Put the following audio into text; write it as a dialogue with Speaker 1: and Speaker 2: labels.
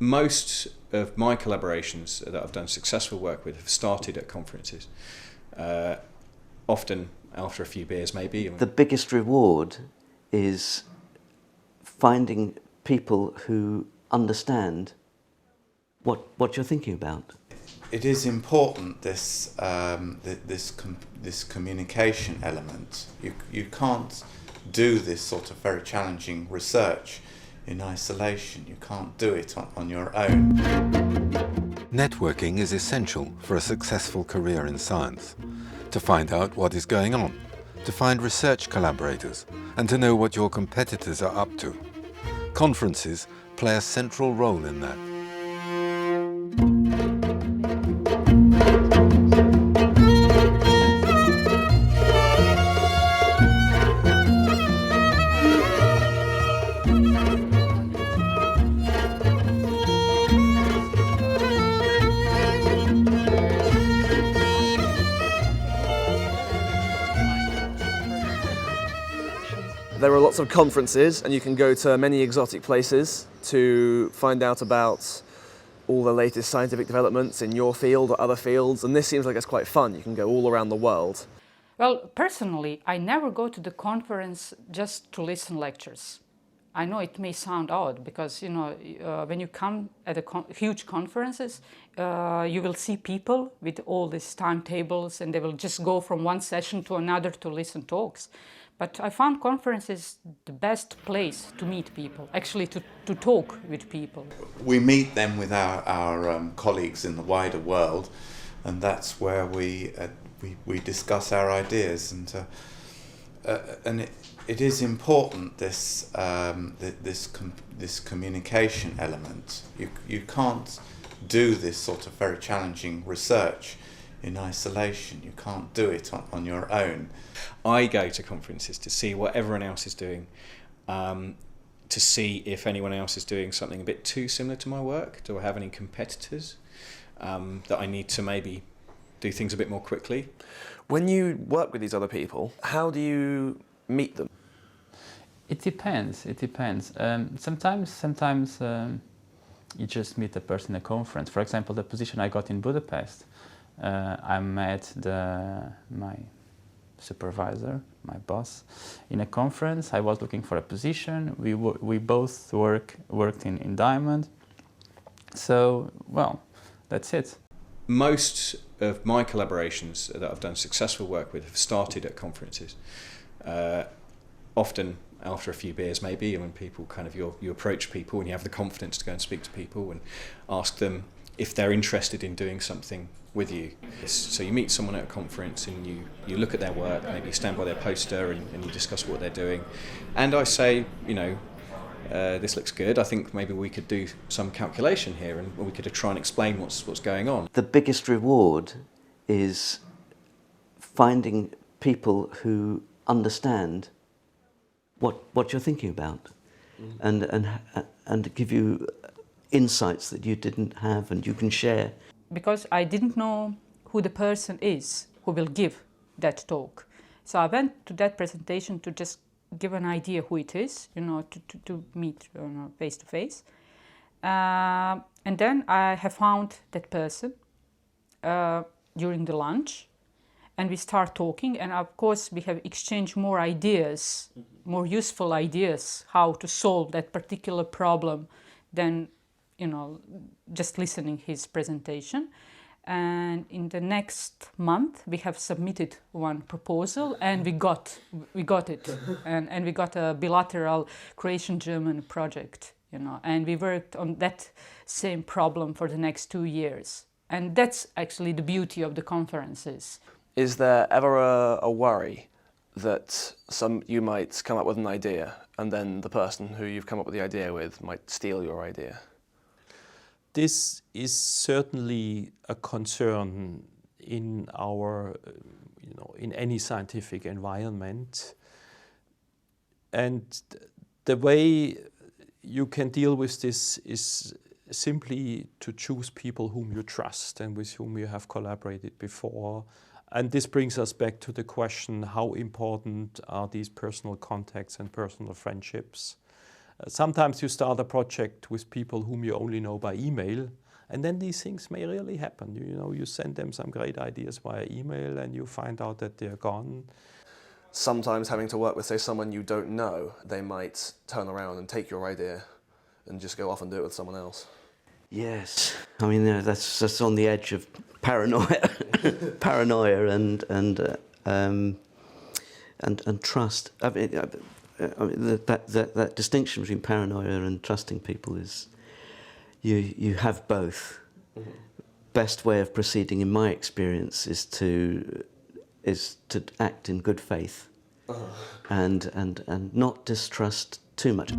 Speaker 1: Most of my collaborations that I've done successful work with have started at conferences, often after a few beers maybe.
Speaker 2: The biggest reward is finding people who understand what you're thinking about.
Speaker 3: It is important, this communication element. You can't do this sort of very challenging research in isolation. You can't do it on your own.
Speaker 4: Networking is essential for a successful career in science. To find out what is going on, to find research collaborators, and to know what your competitors are up to. Conferences play a central role in that.
Speaker 5: There are lots of conferences and you can go to many exotic places to find out about all the latest scientific developments in your field or other fields, and this seems like it's quite fun. You can go all around the world.
Speaker 6: Well, personally, I never go to the conference just to listen lectures. I know it may sound odd because, you know, when you come at huge conferences, you will see people with all these timetables and they will just go from one session to another to listen talks. But I found conferences the best place to meet people, actually to talk with people.
Speaker 3: We meet them with our colleagues in the wider world, and that's where we discuss our ideas. And it is important, this communication element. You can't do this sort of very challenging research in isolation. You can't do it on your own.
Speaker 1: I go to conferences to see what everyone else is doing, to see if anyone else is doing something a bit too similar to my work. Do I have any competitors that I need to maybe do things a bit more quickly?
Speaker 5: When you work with these other people, how do you meet them?
Speaker 7: It depends. It depends. Sometimes you just meet a person at a conference. For example, the position I got in Budapest, I met my supervisor, my boss, in a conference. I was looking for a position. We both worked in Diamond. So, well, that's it.
Speaker 1: Most of my collaborations that I've done successful work with have started at conferences, often after a few beers maybe, and when people you approach people and you have the confidence to go and speak to people and ask them if they're interested in doing something with you. So you meet someone at a conference and you look at their work, maybe you stand by their poster and you discuss what they're doing. And I say, this looks good, I think maybe we could do some calculation here and we could try and explain what's going on.
Speaker 2: The biggest reward is finding people who understand what you're thinking about, and give you insights that you didn't have and you can share.
Speaker 6: Because I didn't know who the person is who will give that talk. So I went to that presentation to just give an idea who it is, to meet face to face. And then I have found that person during the lunch, and we start talking, and of course we have exchanged more ideas, more useful ideas how to solve that particular problem than just listening his presentation. And in the next month we have submitted one proposal and we got it and we got a bilateral Croatian-German project, and we worked on that same problem for the next 2 years. And that's actually the beauty of the conferences.
Speaker 5: Is there ever a worry that you might come up with an idea and then the person who you've come up with the idea with might steal your idea?
Speaker 8: This is certainly a concern in our, in any scientific environment. And the way you can deal with this is simply to choose people whom you trust and with whom you have collaborated before. And this brings us back to the question, how important are these personal contacts and personal friendships? Sometimes you start a project with people whom you only know by email, and then these things may really happen. You know, you send them some great ideas via email and you find out that they're gone.
Speaker 5: Sometimes having to work with, say, someone you don't know, they might turn around and take your idea and just go off and do it with someone else.
Speaker 2: Yes, I mean that's on the edge of paranoia, and trust. I mean that distinction between paranoia and trusting people is you have both. Mm-hmm. Best way of proceeding, in my experience, is to act in good faith, and not distrust too much.